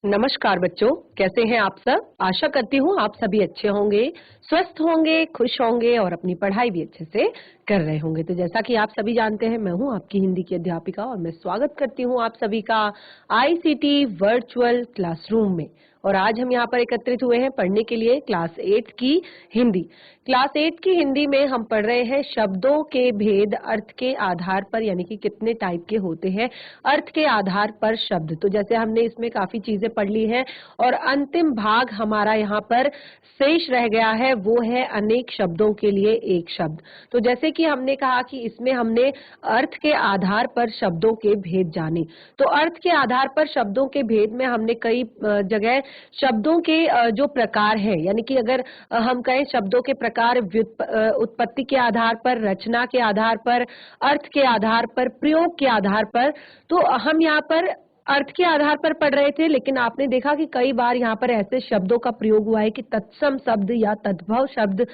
नमस्कार बच्चों, कैसे हैं आप सब। आशा करती हूँ आप सभी अच्छे होंगे, स्वस्थ होंगे, खुश होंगे और अपनी पढ़ाई भी अच्छे से कर रहे होंगे। तो जैसा कि आप सभी जानते हैं, मैं हूँ आपकी हिंदी की अध्यापिका और मैं स्वागत करती हूँ आप सभी का आईसीटी वर्चुअल क्लासरूम में। और आज हम यहाँ पर एकत्रित हुए हैं पढ़ने के लिए क्लास 8 की हिंदी। क्लास 8 की हिंदी में हम पढ़ रहे हैं शब्दों के भेद अर्थ के आधार पर, यानी कि कितने टाइप के होते हैं अर्थ के आधार पर शब्द। तो जैसे हमने इसमें काफी चीजें पढ़ ली हैं और अंतिम भाग हमारा यहाँ पर शेष रह गया है, वो है अनेक शब्दों के लिए एक शब्द। तो जैसे कि हमने कहा कि इसमें हमने अर्थ के आधार पर शब्दों के भेद जाने। तो अर्थ के आधार पर शब्दों के भेद में हमने कई जगह शब्दों के जो प्रकार है, यानी कि अगर हम कहें शब्दों के प्रकार उत्पत्ति के आधार पर, रचना के आधार पर, अर्थ के आधार पर, प्रयोग के आधार पर, तो हम यहाँ पर अर्थ के आधार पर पढ़ रहे थे। लेकिन आपने देखा कि कई बार यहाँ पर ऐसे शब्दों का प्रयोग हुआ है कि तत्सम शब्द या तद्भव शब्द।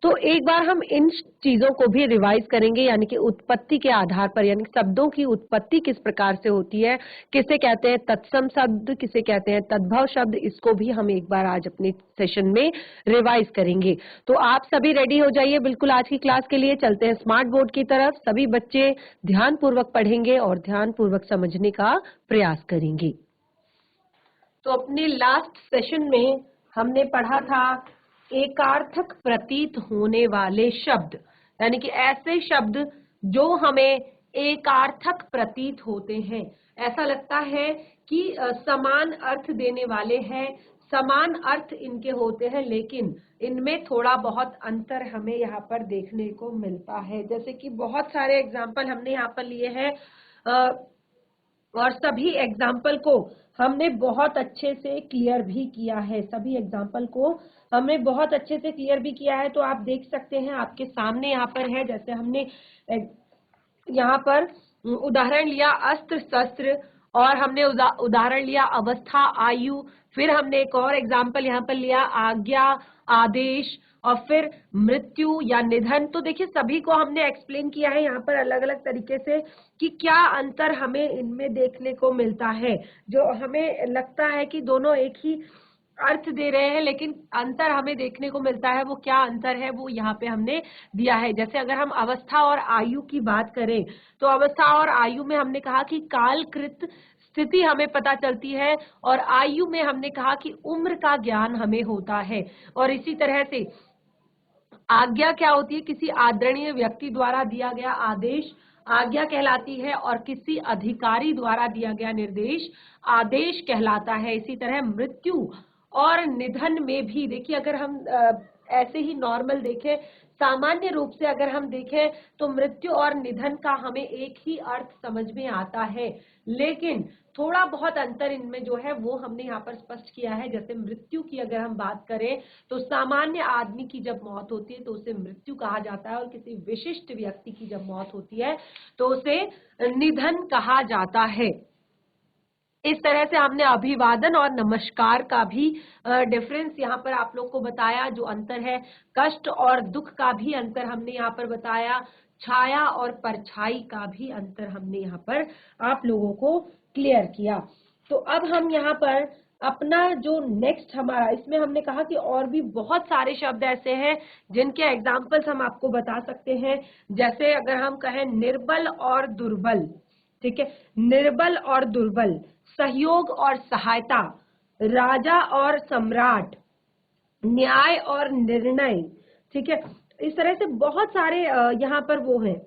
तो एक बार हम इन चीजों को भी रिवाइज करेंगे, यानी कि उत्पत्ति के आधार पर, यानी शब्दों की उत्पत्ति किस प्रकार से होती है, किसे कहते हैं तत्सम शब्द, किसे कहते हैं तद्भव शब्द, इसको भी हम एक बार आज अपने सेशन में रिवाइज करेंगे। तो आप सभी रेडी हो जाइए बिल्कुल आज की क्लास के लिए। चलते हैं स्मार्ट बोर्ड की तरफ। सभी बच्चे ध्यान पूर्वक पढ़ेंगे और ध्यान पूर्वक समझने का प्रयास करेंगे। तो अपने लास्ट सेशन में हमने पढ़ा था एकार्थक प्रतीत होने वाले शब्द, यानी कि ऐसे शब्द जो हमें एकार्थक प्रतीत होते हैं, ऐसा लगता है कि समान अर्थ देने वाले हैं, समान अर्थ इनके होते हैं, लेकिन इनमें थोड़ा बहुत अंतर हमें यहाँ पर देखने को मिलता है। जैसे कि बहुत सारे एग्जाम्पल हमने यहाँ पर लिए हैं और सभी एग्जाम्पल को हमने बहुत अच्छे से क्लियर भी किया है। सभी एग्जाम्पल को हमने बहुत अच्छे से क्लियर भी किया है। तो आप देख सकते हैं आपके सामने यहाँ पर है, जैसे हमने यहाँ पर उदाहरण लिया अस्त्र शस्त्र, और हमने उदाहरण लिया अवस्था आयु, फिर हमने एक और एग्जाम्पल यहाँ पर लिया आज्ञा आदेश, और फिर मृत्यु या निधन। तो देखिए सभी को हमने एक्सप्लेन किया है यहाँ पर अलग अलग तरीके से कि क्या अंतर हमें इनमें देखने को मिलता है। जो हमें लगता है कि दोनों एक ही अर्थ दे रहे हैं, लेकिन अंतर हमें देखने को मिलता है, वो क्या अंतर है वो यहाँ पे हमने दिया है। जैसे अगर हम अवस्था और आयु की बात करें, तो अवस्था और आयु में हमने कहा कि कालकृत स्थिति हमें पता चलती है, और आयु में हमने कहा कि उम्र का ज्ञान हमें होता है। और इसी तरह से आज्ञा क्या होती है, किसी आदरणीय व्यक्ति द्वारा दिया गया आदेश आज्ञा कहलाती है, और किसी अधिकारी द्वारा दिया गया निर्देश आदेश कहलाता है। इसी तरह मृत्यु और निधन में भी देखिए, अगर हम ऐसे ही नॉर्मल देखें, सामान्य रूप से अगर हम देखें, तो मृत्यु और निधन का हमें एक ही अर्थ समझ में आता है, लेकिन थोड़ा बहुत अंतर इनमें जो है वो हमने यहाँ पर स्पष्ट किया है। जैसे मृत्यु की अगर हम बात करें, तो सामान्य आदमी की जब मौत होती है तो उसे मृत्यु कहा जाता है, और किसी विशिष्ट व्यक्ति की जब मौत होती है तो उसे निधन कहा जाता है। इस तरह से हमने अभिवादन और नमस्कार का भी डिफरेंस यहाँ पर आप लोग को बताया, जो अंतर है। कष्ट और दुख का भी अंतर हमने यहाँ पर बताया, छाया और परछाई का भी अंतर हमने यहाँ पर आप लोगों को क्लियर किया। तो अब हम यहाँ पर अपना जो नेक्स्ट हमारा, इसमें हमने कहा कि और भी बहुत सारे शब्द ऐसे हैं जिनके एग्जाम्पल्स हम आपको बता सकते हैं। जैसे अगर हम कहें निर्बल और दुर्बल, ठीक है, निर्बल और दुर्बल, सहयोग और सहायता, राजा और सम्राट, न्याय और निर्णय, ठीक है। इस तरह से बहुत सारे यहाँ पर वो हैं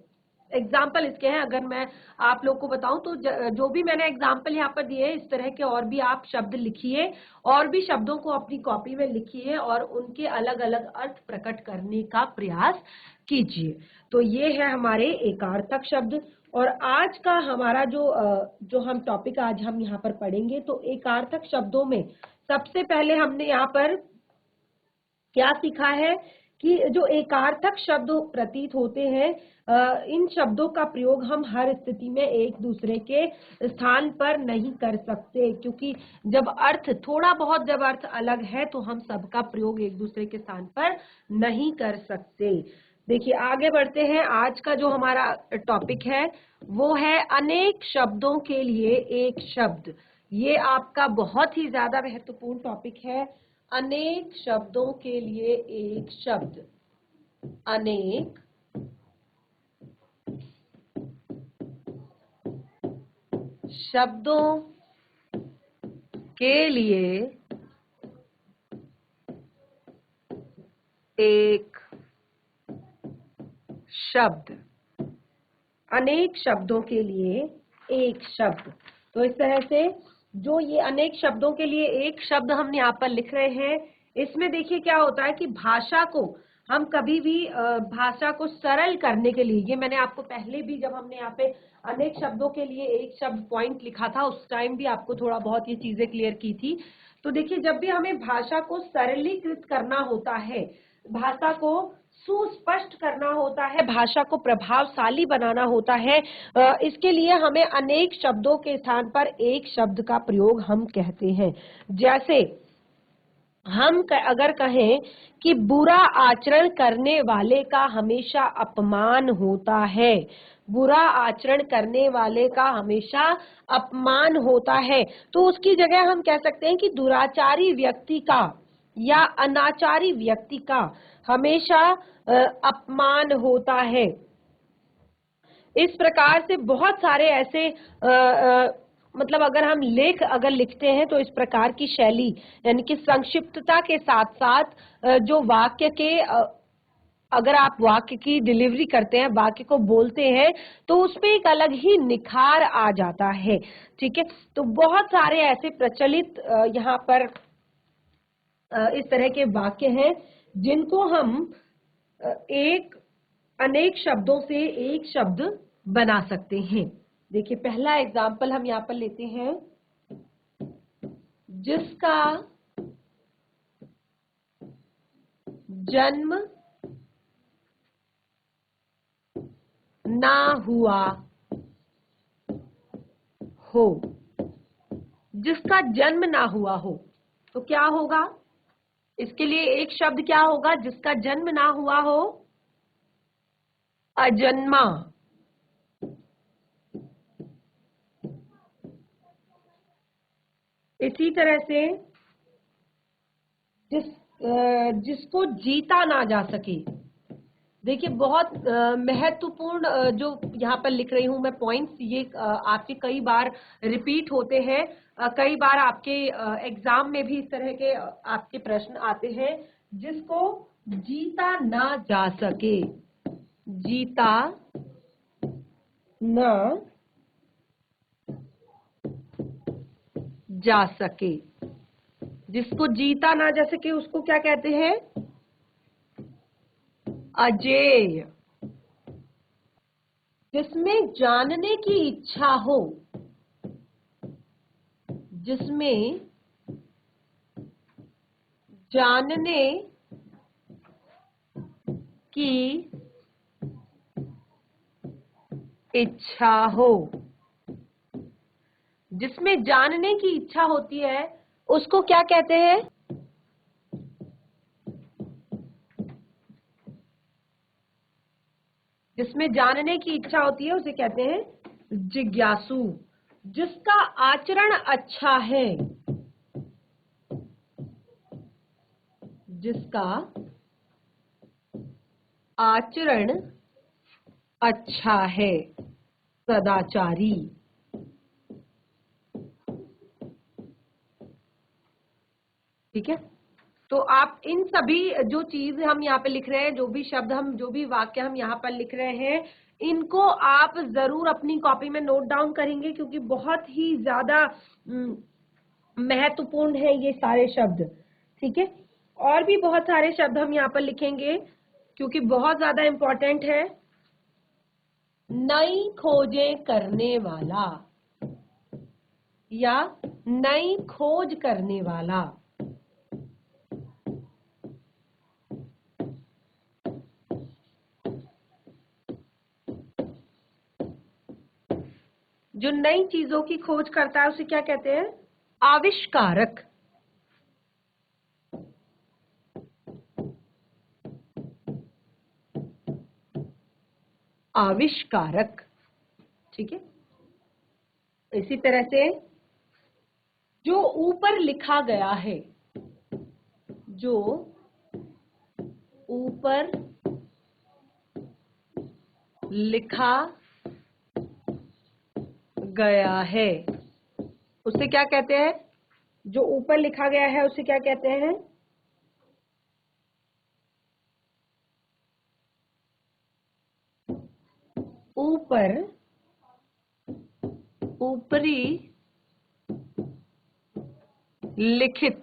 एग्जाम्पल इसके हैं। अगर मैं आप लोग को बताऊं तो जो भी मैंने एग्जाम्पल यहाँ पर दिए हैं, इस तरह के और भी आप शब्द लिखिए, और भी शब्दों को अपनी कॉपी में लिखिए और उनके अलग अलग अर्थ प्रकट करने का प्रयास कीजिए। तो ये है हमारे एकार्थक शब्द। और आज का हमारा जो हम टॉपिक आज हम यहाँ पर पढ़ेंगे, तो एकार्थक शब्दों में सबसे पहले हमने यहाँ पर क्या सीखा है कि जो एकार्थक शब्द प्रतीत होते हैं, इन शब्दों का प्रयोग हम हर स्थिति में एक दूसरे के स्थान पर नहीं कर सकते, क्योंकि जब अर्थ थोड़ा बहुत जब अर्थ अलग है तो हम सबका प्रयोग एक दूसरे के स्थान पर नहीं कर सकते। देखिए आगे बढ़ते हैं। आज का जो हमारा टॉपिक है वो है अनेक शब्दों के लिए एक शब्द, ये आपका बहुत ही ज्यादा महत्वपूर्ण टॉपिक है। अनेक शब्दों के लिए एक शब्द। अनेक शब्दों के लिए एक शब्द। अनेक शब्दों के लिए एक शब्द। तो इस तरह से जो ये अनेक शब्दों के लिए एक शब्द हम यहाँ पर लिख रहे हैं, इसमें देखिए क्या होता है कि भाषा को हम कभी भी भाषा को सरल करने के लिए, ये मैंने आपको पहले भी जब हमने यहाँ पे अनेक शब्दों के लिए एक शब्द पॉइंट लिखा था उस टाइम भी आपको थोड़ा बहुत ये चीजें क्लियर की थी। तो देखिए जब भी हमें भाषा को सरलीकृत करना होता है, भाषा को सुस्पष्ट करना होता है, भाषा को प्रभावशाली बनाना होता है, इसके लिए हमें अनेक शब्दों के स्थान पर एक शब्द का प्रयोग हम कहते हैं। जैसे हम अगर कहें कि बुरा आचरण करने वाले का हमेशा अपमान होता है, बुरा आचरण करने वाले का हमेशा अपमान होता है, तो उसकी जगह हम कह सकते हैं कि दुराचारी व्यक्ति का या अनाचारी व्यक्ति का हमेशा अपमान होता है। इस प्रकार से बहुत सारे ऐसे मतलब अगर हम लेख अगर लिखते हैं तो इस प्रकार की शैली, यानी कि संक्षिप्तता के साथ साथ जो वाक्य के अगर आप वाक्य की डिलीवरी करते हैं, वाक्य को बोलते हैं, तो उसमें एक अलग ही निखार आ जाता है। ठीक है, तो बहुत सारे ऐसे प्रचलित यहाँ पर इस तरह के वाक्य हैं जिनको हम एक अनेक शब्दों से एक शब्द बना सकते हैं। देखिए पहला एग्जाम्पल हम यहाँ पर लेते हैं, जिसका जन्म ना हुआ हो। जिसका जन्म ना हुआ हो तो क्या होगा? इसके लिए एक शब्द क्या होगा? जिसका जन्म ना हुआ हो, अजन्मा। इसी तरह से जिसको जीता ना जा सके। देखिए बहुत महत्वपूर्ण जो यहाँ पर लिख रही हूं मैं पॉइंट्स, ये आपके कई बार रिपीट होते हैं, कई बार आपके एग्जाम में भी इस तरह के आपके प्रश्न आते हैं। जिसको जीता ना जा सके, जीता ना जा सके, जिसको जीता ना जा सके उसको क्या कहते हैं? अजेय। जिसमें जानने की इच्छा हो, जिसमें जानने की इच्छा हो, जिसमें जानने की इच्छा होती है उसको क्या कहते हैं? जिसमें जानने की इच्छा होती है उसे कहते हैं जिज्ञासु। जिसका आचरण अच्छा है, जिसका आचरण अच्छा है, सदाचारी। ठीक है, तो आप इन सभी जो चीज हम यहाँ पे लिख रहे हैं, जो भी शब्द हम, जो भी वाक्य हम यहाँ पर लिख रहे हैं, इनको आप जरूर अपनी कॉपी में नोट डाउन करेंगे, क्योंकि बहुत ही ज्यादा महत्वपूर्ण है ये सारे शब्द। ठीक है, और भी बहुत सारे शब्द हम यहाँ पर लिखेंगे क्योंकि बहुत ज्यादा इंपॉर्टेंट है। नई खोजें करने वाला या नई खोज करने वाला। जो नई चीजों की खोज करता है उसे क्या कहते हैं? आविष्कारक। आविष्कारक। ठीक है, इसी तरह से जो ऊपर लिखा गया है, जो ऊपर लिखा गया है उसे क्या कहते हैं? जो ऊपर लिखा गया है उसे क्या कहते हैं? ऊपर, ऊपरी लिखित।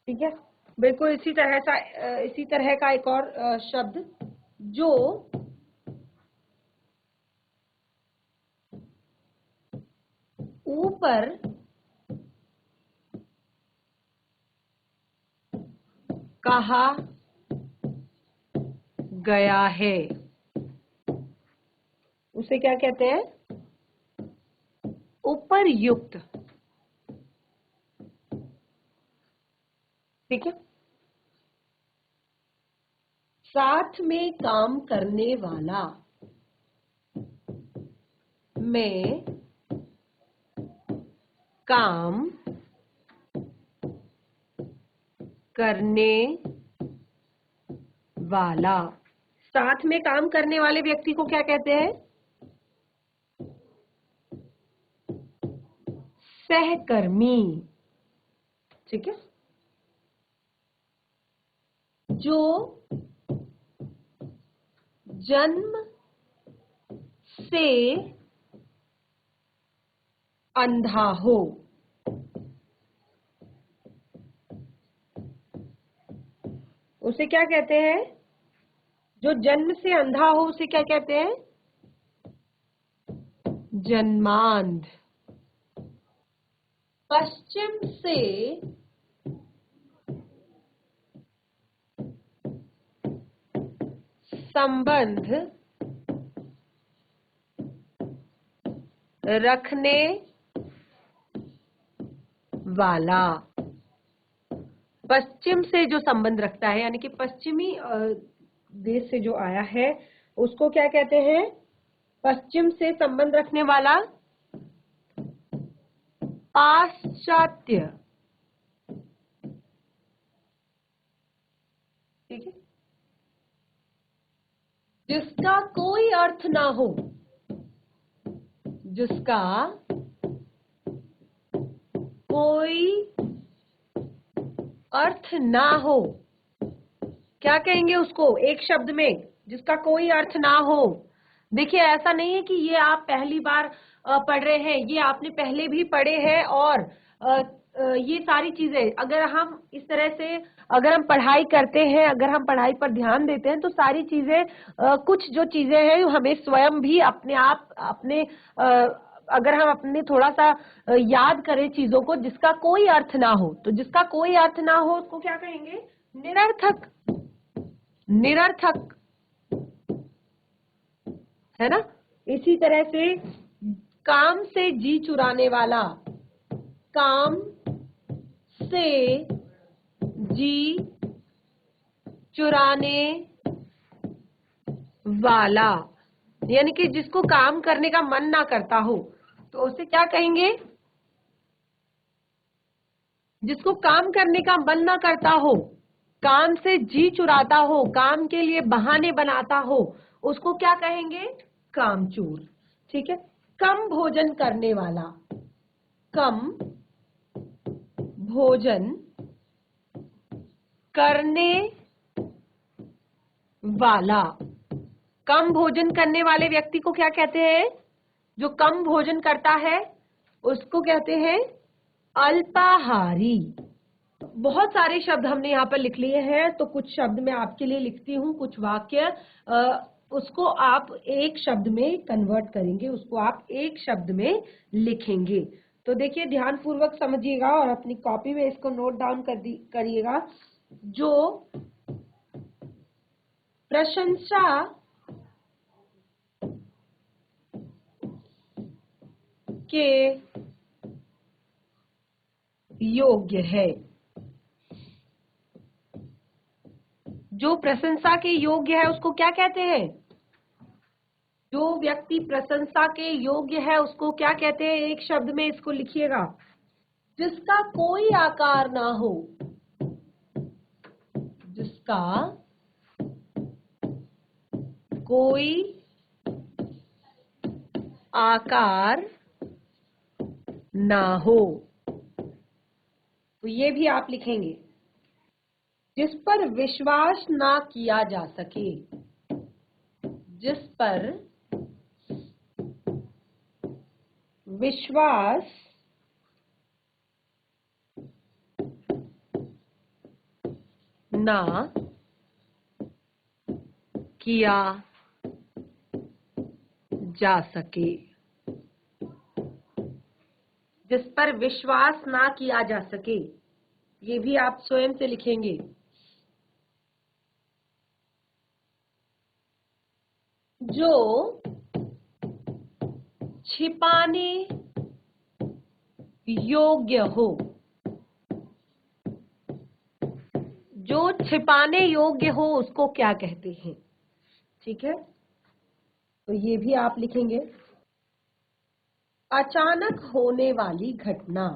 ठीक है, बिल्कुल इसी तरह का एक और शब्द, जो ऊपर कहा गया है उसे क्या कहते हैं? उपर्युक्त। ठीक है, साथ में काम करने वाला, में काम करने वाला। साथ में काम करने वाले व्यक्ति को क्या कहते हैं? सहकर्मी। ठीक है, जो जन्म से अंधा हो, उसे क्या कहते हैं? जो जन्म से अंधा हो उसे क्या कहते हैं? जन्मांध। पश्चिम से संबंध रखने वाला। पश्चिम से जो संबंध रखता है, यानी कि पश्चिमी देश से जो आया है उसको क्या कहते हैं? पश्चिम से संबंध रखने वाला, पाश्चात्य। ठीक है, जिसका कोई अर्थ ना हो, जिसका कोई अर्थ ना हो, क्या कहेंगे उसको एक शब्द में? जिसका कोई अर्थ ना हो। देखिए, ऐसा नहीं है कि ये आप पहली बार पढ़ रहे हैं, ये आपने पहले भी पढ़े हैं। और ये सारी चीजें अगर हम इस तरह से अगर हम पढ़ाई करते हैं, अगर हम पढ़ाई पर ध्यान देते हैं, तो सारी चीजें कुछ जो चीजें हैं हमें स्वयं भी अपने आप अगर हम अपने थोड़ा सा याद करें चीजों को, जिसका कोई अर्थ ना हो, तो जिसका कोई अर्थ ना हो उसको क्या कहेंगे? निरर्थक। निरर्थक, है ना? इसी तरह से काम से जी चुराने वाला, काम से जी चुराने वाला, यानी कि जिसको काम करने का मन ना करता हो, तो उसे क्या कहेंगे? जिसको काम करने का मन ना करता हो, काम से जी चुराता हो, काम के लिए बहाने बनाता हो, उसको क्या कहेंगे? कामचोर। ठीक है, कम भोजन करने वाला, कम भोजन करने वाला। कम भोजन करने वाले व्यक्ति को क्या कहते हैं? जो कम भोजन करता है उसको कहते हैं अल्पाहारी। बहुत सारे शब्द हमने यहाँ पर लिख लिए हैं, तो कुछ शब्द मैं आपके लिए लिखती हूँ, कुछ वाक्य उसको आप एक शब्द में कन्वर्ट करेंगे, उसको आप एक शब्द में लिखेंगे। तो देखिए, ध्यान पूर्वक समझिएगा और अपनी कॉपी में इसको नोट डाउन करिएगा। जो प्रशंसा के योग्य है, जो प्रशंसा के योग्य है उसको क्या कहते हैं? जो व्यक्ति प्रशंसा के योग्य है उसको क्या कहते हैं? एक शब्द में इसको लिखिएगा। जिसका कोई आकार ना हो, जिसका कोई आकार ना हो, तो ये भी आप लिखेंगे। जिस पर विश्वास ना किया जा सके, जिस पर विश्वास ना किया जा सके, जिस पर विश्वास ना किया जा सके, ये भी आप स्वयं से लिखेंगे। जो छिपाने योग्य हो, जो छिपाने योग्य हो उसको क्या कहते हैं? ठीक है, तो ये भी आप लिखेंगे। अचानक होने वाली घटना,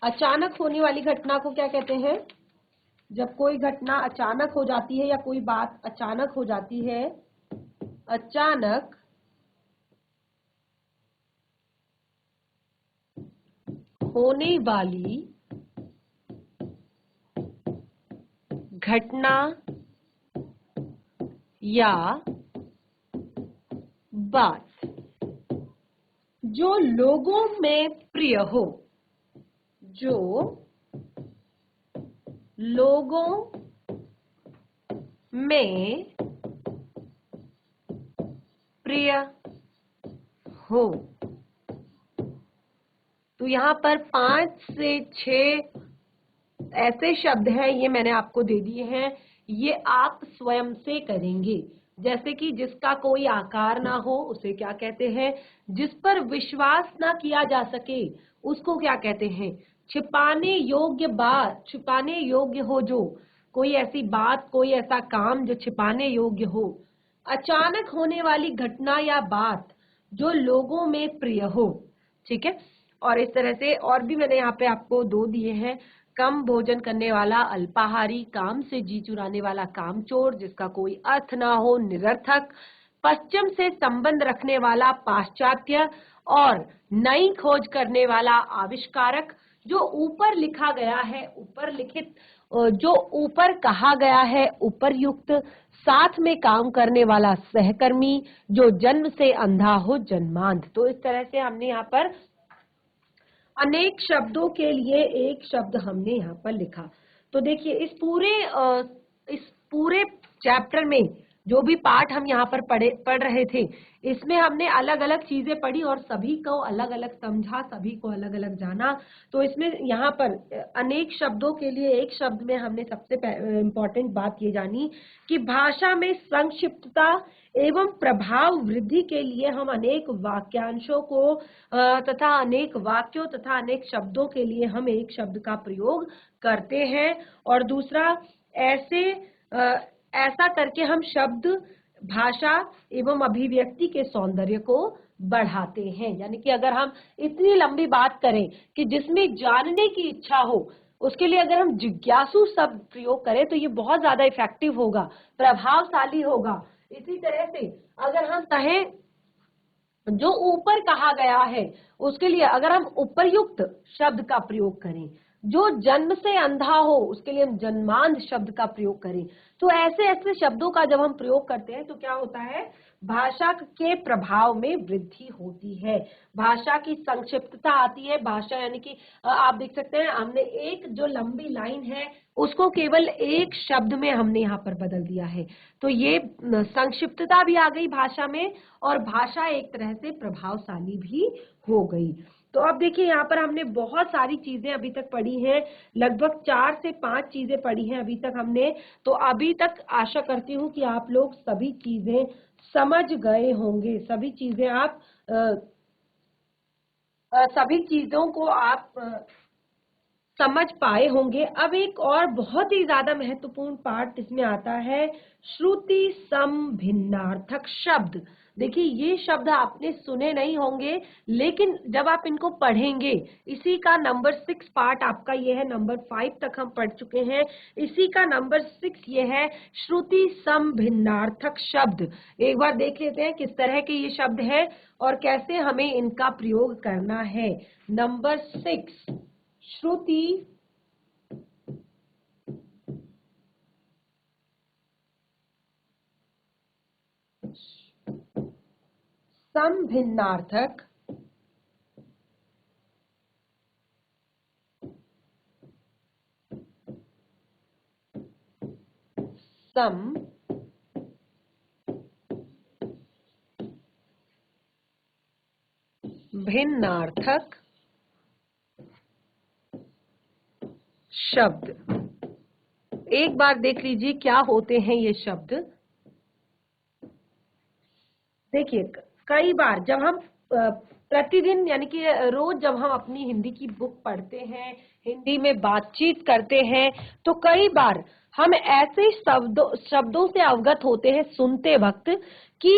अचानक होने वाली घटना को क्या कहते हैं? जब कोई घटना अचानक हो जाती है या कोई बात अचानक हो जाती है, अचानक होने वाली घटना या बात जो लोगों में प्रिय हो, जो लोगों में प्रिय हो। तो यहाँ पर 5 से 6 ऐसे शब्द हैं, ये मैंने आपको दे दिए हैं, ये आप स्वयं से करेंगे। जैसे कि जिसका कोई आकार ना हो उसे क्या कहते हैं? जिस पर विश्वास ना किया जा सके उसको क्या कहते हैं? छिपाने योग्य बात, छिपाने योग्य हो जो, कोई ऐसी बात, कोई ऐसा काम जो छिपाने योग्य हो। अचानक होने वाली घटना या बात जो लोगों में प्रिय हो। ठीक है, और इस तरह से और भी मैंने यहाँ पे आपको 2 दिए हैं। कम भोजन करने वाला अल्पाहारी, काम से जी चुराने वाला कामचोर, जिसका कोई अर्थ ना हो निरर्थक, पश्चिम से संबंध रखने वाला पाश्चात्य, और नई खोज करने वाला आविष्कारक। जो ऊपर लिखा गया है, ऊपर लिखित जो ऊपर कहा गया है उपरयुक्त, साथ में काम करने वाला सहकर्मी, जो जन्म से अंधा हो जन्मांध। तो इस तरह से हमने यहाँ पर अनेक शब्दों के लिए एक शब्द हमने यहाँ पर लिखा। तो देखिए इस पूरे चैप्टर में जो भी पाठ हम यहाँ पर पढ़ रहे थे, इसमें हमने अलग अलग चीजें पढ़ी और सभी को अलग अलग समझा, सभी को अलग अलग जाना। तो इसमें यहाँ पर अनेक शब्दों के लिए एक शब्द में हमने सबसे इम्पोर्टेंट बात ये जानी कि भाषा में संक्षिप्तता एवं प्रभाव वृद्धि के लिए हम अनेक वाक्यांशों को तथा अनेक वाक्यों तथा अनेक शब्दों के लिए हम एक शब्द का प्रयोग करते हैं। और दूसरा, ऐसा करके हम शब्द भाषा एवं अभिव्यक्ति के सौंदर्य को बढ़ाते हैं। यानी कि अगर हम इतनी लंबी बात करें कि जिसमें जानने की इच्छा हो, उसके लिए अगर हम जिज्ञासु शब्द प्रयोग करें तो ये बहुत ज्यादा इफेक्टिव होगा, प्रभावशाली होगा। इसी तरह से अगर हम कहें जो ऊपर कहा गया है, उसके लिए अगर हम उपरयुक्त शब्द का प्रयोग करें, जो जन्म से अंधा हो उसके लिए हम जन्मांध शब्द का प्रयोग करें। तो ऐसे ऐसे शब्दों का जब हम प्रयोग करते हैं तो क्या होता है? भाषा के प्रभाव में वृद्धि होती है, भाषा की संक्षिप्तता आती है। भाषा यानी कि आप देख सकते हैं हमने एक जो लंबी लाइन है उसको केवल एक शब्द में हमने यहाँ पर बदल दिया है। तो ये संक्षिप्तता भी आ गई भाषा में, और भाषा एक तरह से प्रभावशाली भी हो गई। तो अब देखिए यहाँ पर हमने बहुत सारी चीजें अभी तक पढ़ी हैं, लगभग 4 से 5 चीजें पढ़ी हैं अभी तक हमने। तो अभी तक आशा करती हूँ कि आप लोग सभी चीजें समझ गए होंगे, सभी चीजें आप सभी चीजों को आप समझ पाए होंगे। अब एक और बहुत ही ज्यादा महत्वपूर्ण पार्ट इसमें आता है, श्रुति सम भिन्नार्थक शब्द। देखिए ये शब्द आपने सुने नहीं होंगे, लेकिन जब आप इनको पढ़ेंगे, इसी का नंबर 6 पार्ट आपका ये है, नंबर 5 तक हम पढ़ चुके हैं। इसी का नंबर 6 ये है श्रुति सम भिन्नार्थक शब्द। एक बार देख लेते हैं किस तरह के ये शब्द है और कैसे हमें इनका प्रयोग करना है। नंबर 6 श्रुति समभिन्नार्थक सम भिन्नार्थक शब्द। एक बार देख लीजिए क्या होते हैं ये शब्द। देखिए कई बार जब हम प्रतिदिन यानी कि रोज जब हम अपनी हिंदी की बुक पढ़ते हैं, हिंदी में बातचीत करते हैं, तो कई बार हम ऐसे शब्दों से अवगत होते हैं सुनते वक्त कि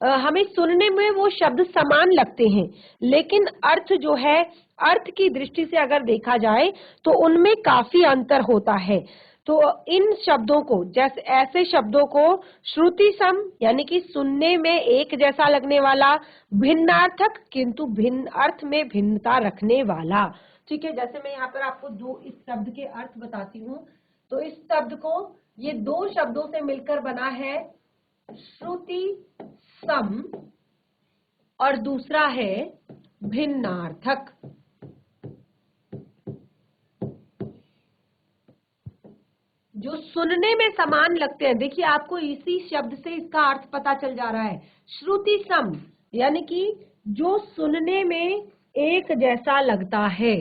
हमें सुनने में वो शब्द समान लगते हैं, लेकिन अर्थ जो है, अर्थ की दृष्टि से अगर देखा जाए तो उनमें काफी अंतर होता है। तो इन शब्दों को, जैसे ऐसे शब्दों को श्रुति सम यानी कि सुनने में एक जैसा लगने वाला, भिन्नार्थक किंतु भिन्न अर्थ में भिन्नता रखने वाला। ठीक है, जैसे मैं यहाँ पर आपको दो इस शब्द के अर्थ बताती हूँ। तो इस शब्द को, ये दो शब्दों से मिलकर बना है श्रुति सम और दूसरा है भिन्नार्थक। जो सुनने में समान लगते हैं, देखिए आपको इसी शब्द से इसका अर्थ पता चल जा रहा है। श्रुति सम यानी कि जो सुनने में एक जैसा लगता है,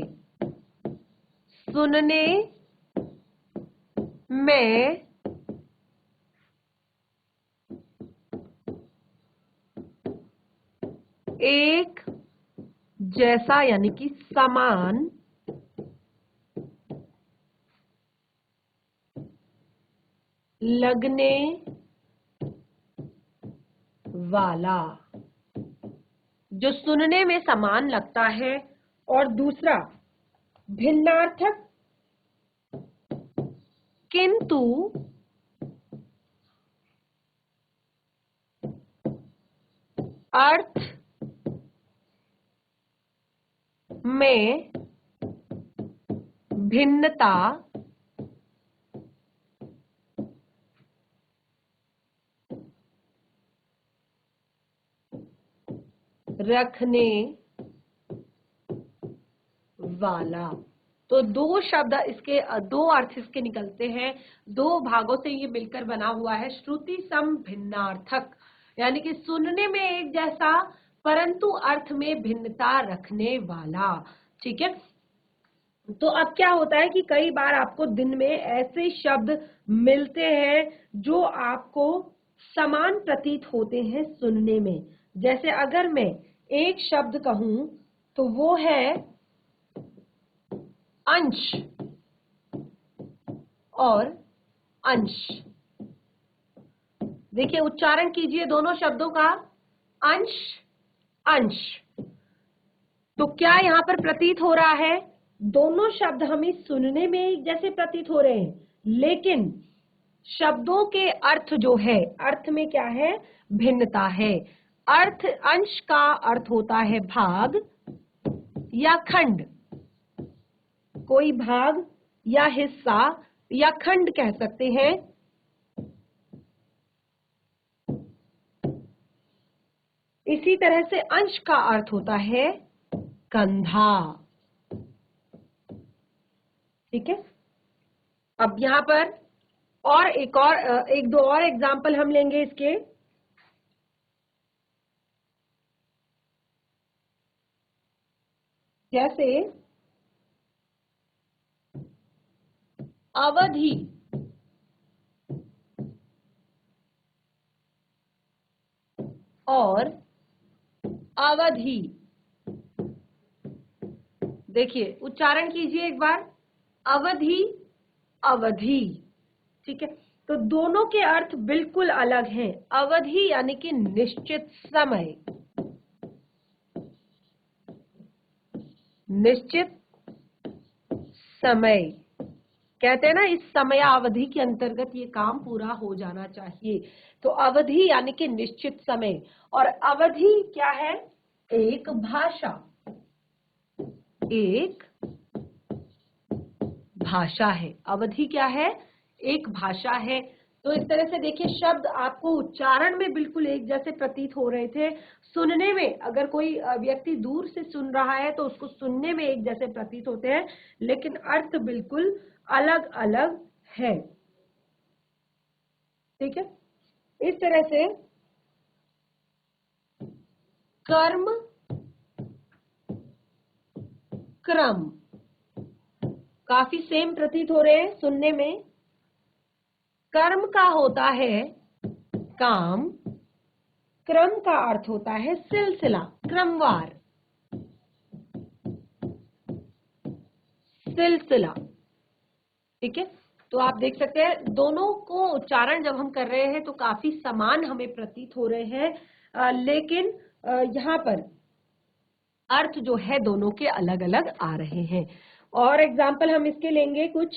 सुनने में एक जैसा यानी कि समान लगने वाला, जो सुनने में समान लगता है। और दूसरा भिन्नार्थक किंतु अर्थ में भिन्नता रखने वाला। तो दो शब्द इसके, दो अर्थ इसके निकलते हैं, दो भागों से ये मिलकर बना हुआ है श्रुति सम भिन्नार्थक, यानी कि सुनने में एक जैसा परंतु अर्थ में भिन्नता रखने वाला। ठीक है, तो अब क्या होता है कि कई बार आपको दिन में ऐसे शब्द मिलते हैं जो आपको समान प्रतीत होते हैं सुनने में। जैसे अगर मैं एक शब्द कहूं तो वो है अंश और अंश। देखिए उच्चारण कीजिए दोनों शब्दों का, अंश अंश। तो क्या यहाँ पर प्रतीत हो रहा है, दोनों शब्द हमें सुनने में एक जैसे प्रतीत हो रहे हैं, लेकिन शब्दों के अर्थ जो है, अर्थ में क्या है, भिन्नता है। अर्थ, अंश का अर्थ होता है भाग या खंड, कोई भाग या हिस्सा या खंड कह सकते हैं। इसी तरह से अंश का अर्थ होता है कंधा। ठीक है, अब यहाँ पर और एक दो और एग्जाम्पल हम लेंगे इसके। जैसे अवधि और अवधि। देखिए उच्चारण कीजिए एक बार, अवधि अवधि। ठीक है, तो दोनों के अर्थ बिल्कुल अलग हैं। अवधि यानी कि निश्चित समय, निश्चित समय कहते हैं ना, इस समयावधि के अंतर्गत ये काम पूरा हो जाना चाहिए। तो अवधि यानी कि निश्चित समय, और अवधि क्या है? एक भाषा, एक भाषा है। अवधि क्या है? एक भाषा है। तो इस तरह से देखिए, शब्द आपको उच्चारण में बिल्कुल एक जैसे प्रतीत हो रहे थे, सुनने में अगर कोई व्यक्ति दूर से सुन रहा है तो उसको सुनने में एक जैसे प्रतीत होते हैं, लेकिन अर्थ बिल्कुल अलग अलग है। ठीक है, इस तरह से कर्म, क्रम काफी सेम प्रतीत हो रहे हैं सुनने में। कर्म का होता है काम, क्रम का अर्थ होता है सिलसिला, क्रमवार, सिलसिला। ठीक है, तो आप देख सकते हैं दोनों को उच्चारण जब हम कर रहे हैं तो काफी समान हमें प्रतीत हो रहे हैं, लेकिन यहाँ पर अर्थ जो है दोनों के अलग अलग आ रहे हैं। और एग्जाम्पल हम इसके लेंगे कुछ।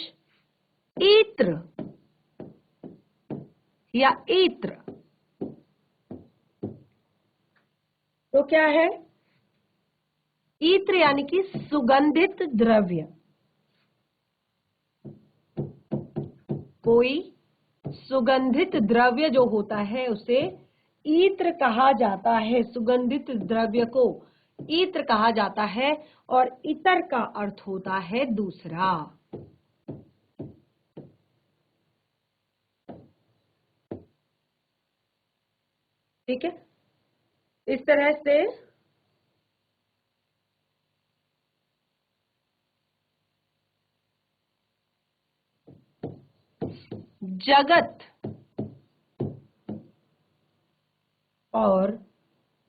इत्र या इत्र तो क्या है? इत्र यानी कि सुगंधित द्रव्य। कोई सुगंधित द्रव्य जो होता है उसे इत्र कहा जाता है। सुगंधित द्रव्य को इत्र कहा जाता है, और इतर का अर्थ होता है दूसरा। ठीक है, इस तरह से जगत और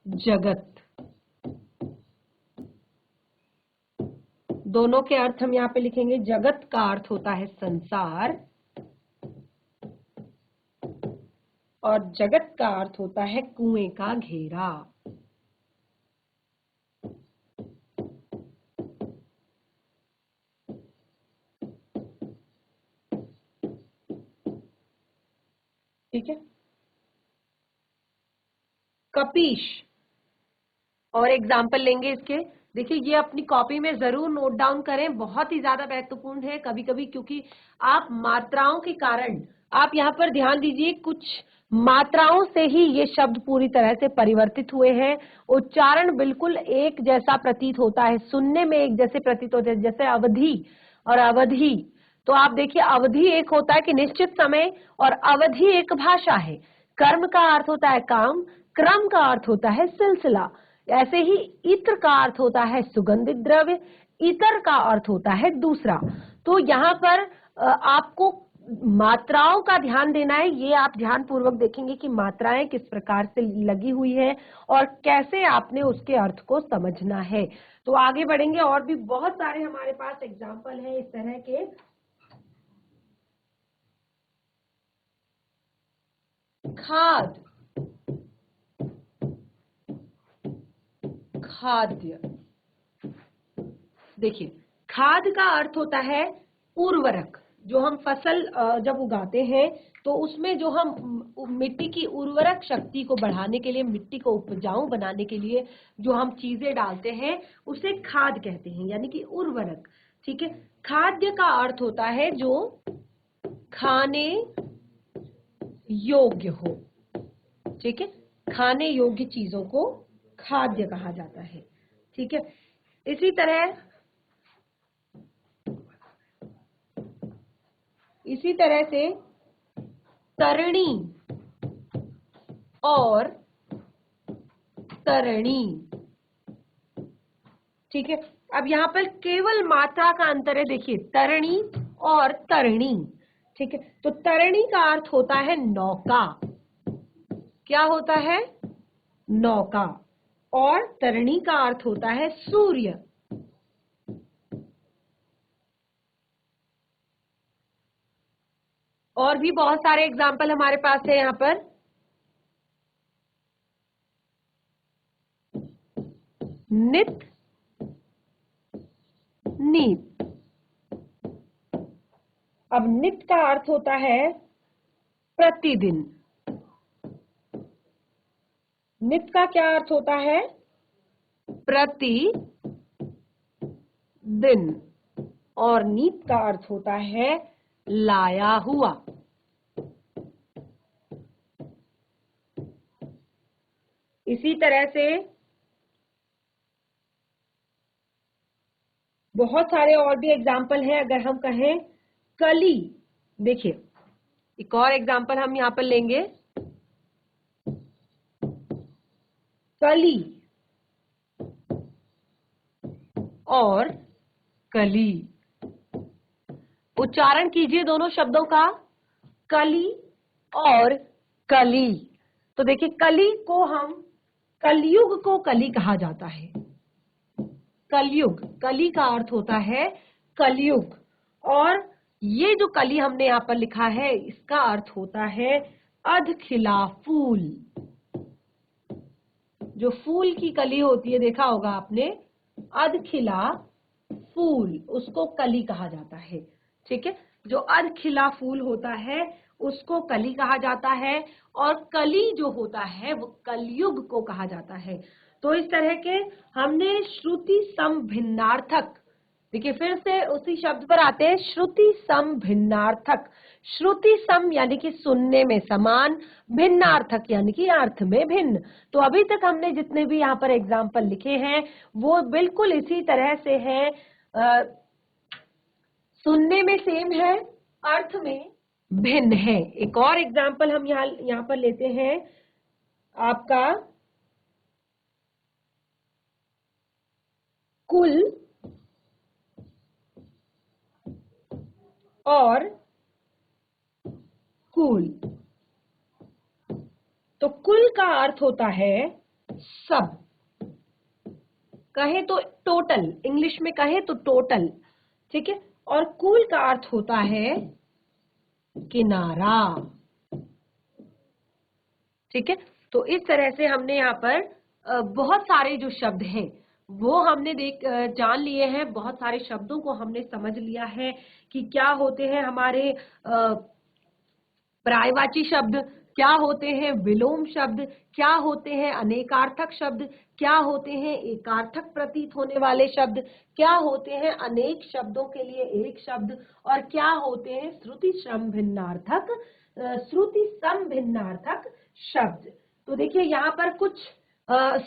जगत दोनों के अर्थ हम यहाँ पे लिखेंगे। जगत का अर्थ होता है संसार, और जगत का अर्थ होता है कुएं का घेरा। ठीक है, कपीश और एग्जाम्पल लेंगे इसके। देखिए, ये अपनी कॉपी में जरूर नोट डाउन करें, बहुत ही ज्यादा महत्वपूर्ण है। कभी कभी क्योंकि आप मात्राओं के कारण, आप यहाँ पर ध्यान दीजिए, कुछ मात्राओं से ही ये शब्द पूरी तरह से परिवर्तित हुए हैं। उच्चारण बिल्कुल एक जैसा प्रतीत होता है, सुनने में एक जैसे प्रतीत होते हैं, जैसे अवधि और अवधि। तो आप देखिए, अवधि एक होता है कि निश्चित समय, और अवधि एक भाषा है। कर्म का अर्थ होता है काम, क्रम का अर्थ होता है सिलसिला। ऐसे ही इत्र का अर्थ होता है सुगंधित द्रव्य, इतर का अर्थ होता है दूसरा। तो यहाँ पर आपको मात्राओं का ध्यान देना है। ये आप ध्यान पूर्वक देखेंगे कि मात्राएं किस प्रकार से लगी हुई है और कैसे आपने उसके अर्थ को समझना है। तो आगे बढ़ेंगे, और भी बहुत सारे हमारे पास एग्जाम्पल हैं इस तरह के। खाद, खाद्य। देखिए, खाद का अर्थ होता है उर्वरक। जो हम फसल जब उगाते हैं तो उसमें जो हम मिट्टी की उर्वरक शक्ति को बढ़ाने के लिए, मिट्टी को उपजाऊ बनाने के लिए जो हम चीजें डालते हैं उसे खाद कहते हैं, यानी कि उर्वरक। ठीक है, खाद्य का अर्थ होता है जो खाने योग्य हो। ठीक है, खाने योग्य चीजों को खाद्य कहा जाता है। ठीक है, इसी तरह से तरणी और तरणी। ठीक है, अब यहाँ पर केवल मात्रा का अंतर है। देखिए, तरणी और तरणी। ठीक है, तो तरणी का अर्थ होता है नौका। क्या होता है? नौका। और तरणी का अर्थ होता है सूर्य। और भी बहुत सारे एग्जाम्पल हमारे पास है यहाँ पर। नित, नीत। अब नित का अर्थ होता है प्रतिदिन। नित का क्या अर्थ होता है? प्रतिदिन। और नीत का अर्थ होता है लाया हुआ। इसी तरह से बहुत सारे और भी एग्जाम्पल हैं। अगर हम कहें कली, देखिए एक और एग्जाम्पल हम यहां पर लेंगे। कली और कली, उच्चारण कीजिए दोनों शब्दों का, कली और कली। तो देखिए कली को हम, कलयुग को कली कहा जाता है। कलयुग, कली का अर्थ होता है कलयुग। और ये जो कली हमने यहाँ पर लिखा है इसका अर्थ होता है अधखिला फूल। जो फूल की कली होती है, देखा होगा आपने, अधखिला फूल, उसको कली कहा जाता है। ठीक है, जो अधखिला फूल होता है उसको कली कहा जाता है, और कली जो होता है वो कलयुग को कहा जाता है। तो इस तरह के हमने श्रुति सम भिन्नार्थक, देखिए फिर से उसी शब्द पर आते हैं, श्रुति सम भिन्नार्थक। श्रुति सम यानी कि सुनने में समान, भिन्नार्थक यानी कि अर्थ में भिन्न। तो अभी तक हमने जितने भी यहाँ पर एग्जाम्पल लिखे हैं वो बिल्कुल इसी तरह से है, सुनने में सेम है, अर्थ में भिन्न है। एक और एग्जाम्पल हम यहाँ पर लेते हैं आपका कुल और कुल। तो कुल का अर्थ होता है सब, कहे तो टोटल, इंग्लिश में कहे तो टोटल। ठीक है, और कुल का अर्थ होता है किनारा। ठीक है, तो इस तरह से हमने यहाँ पर बहुत सारे जो शब्द हैं वो हमने जान लिए हैं। बहुत सारे शब्दों को हमने समझ लिया है कि क्या होते हैं हमारे पर्यायवाची शब्द, क्या होते हैं विलोम शब्द, क्या होते हैं अनेकार्थक शब्द, क्या होते हैं एकार्थक प्रतीत होने वाले शब्द, क्या होते हैं अनेक शब्दों के लिए एक शब्द, और क्या होते हैं श्रुति सम भिन्नार्थक शब्द। तो देखिए यहाँ पर कुछ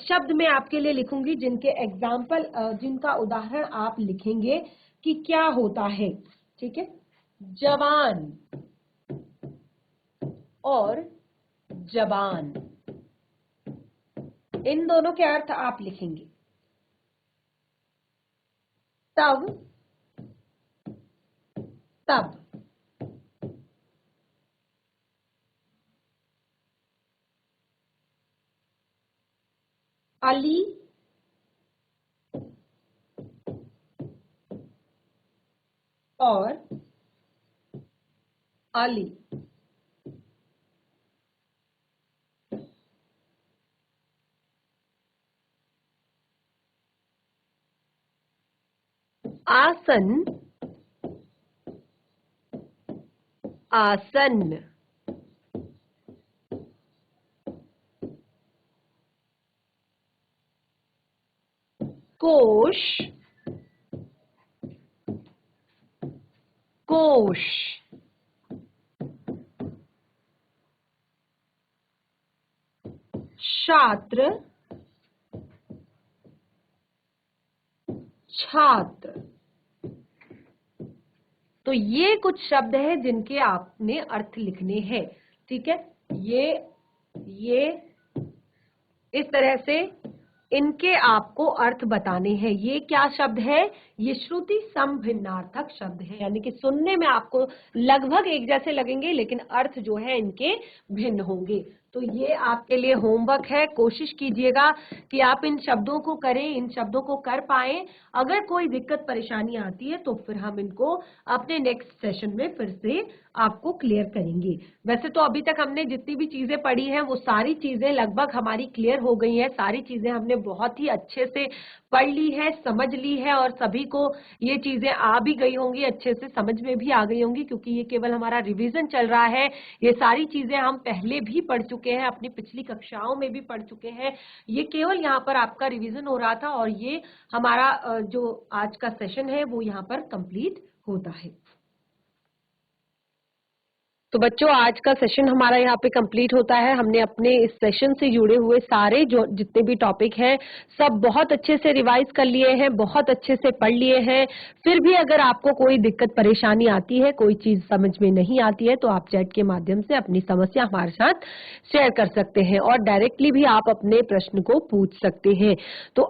शब्द मैं आपके लिए लिखूंगी जिनके एग्जाम्पल, जिनका उदाहरण आप लिखेंगे कि क्या होता है। ठीक है, जवान और जबान, इन दोनों के अर्थ आप लिखेंगे। तब, तब, अली और अली, आसन, आसन, कोश, कोश, छात्र, छात्र। तो ये कुछ शब्द हैं जिनके आपने अर्थ लिखने हैं। ठीक है, ये इस तरह से इनके आपको अर्थ बताने हैं। ये क्या शब्द है? ये श्रुति सम भिन्नार्थक शब्द है, यानी कि सुनने में आपको लगभग एक जैसे लगेंगे लेकिन अर्थ जो है इनके भिन्न होंगे। तो ये आपके लिए होमवर्क है। कोशिश कीजिएगा कि आप इन शब्दों को करें, इन शब्दों को कर पाएं। अगर कोई दिक्कत परेशानी आती है तो फिर हम इनको अपने नेक्स्ट सेशन में फिर से आपको क्लियर करेंगे। वैसे तो अभी तक हमने जितनी भी चीजें पढ़ी हैं वो सारी चीजें लगभग हमारी क्लियर हो गई हैं। सारी चीजें हमने बहुत ही अच्छे से पढ़ ली है, समझ ली है, और सभी को ये चीजें आ भी गई होंगी, अच्छे से समझ में भी आ गई होंगी, क्योंकि ये केवल हमारा रिवीजन चल रहा है। ये सारी चीजें हम पहले भी पढ़ चुके हैं, अपनी पिछली कक्षाओं में भी पढ़ चुके हैं। ये केवल यहाँ पर आपका रिवीजन हो रहा था, और ये हमारा जो आज का सेशन है वो यहाँ पर कंप्लीट होता है। तो बच्चों, आज का सेशन हमारा यहाँ पे कंप्लीट होता है। हमने अपने इस सेशन से जुड़े हुए सारे जो जितने भी टॉपिक हैं सब बहुत अच्छे से रिवाइज कर लिए हैं, बहुत अच्छे से पढ़ लिए हैं। फिर भी अगर आपको कोई दिक्कत परेशानी आती है, कोई चीज समझ में नहीं आती है, तो आप चैट के माध्यम से अपनी समस्या हमारे साथ शेयर कर सकते हैं, और डायरेक्टली भी आप अपने प्रश्न को पूछ सकते हैं। तो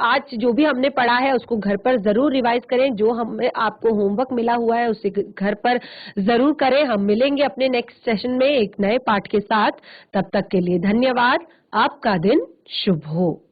आज जो भी हमने पढ़ा है उसको घर पर जरूर रिवाइज करें। जो हमें आपको होमवर्क मिला हुआ है उसे घर पर जरूर करें। हम मिलेंगे अपने नेक्स्ट सेशन में एक नए पाठ के साथ। तब तक के लिए धन्यवाद। आपका दिन शुभ हो।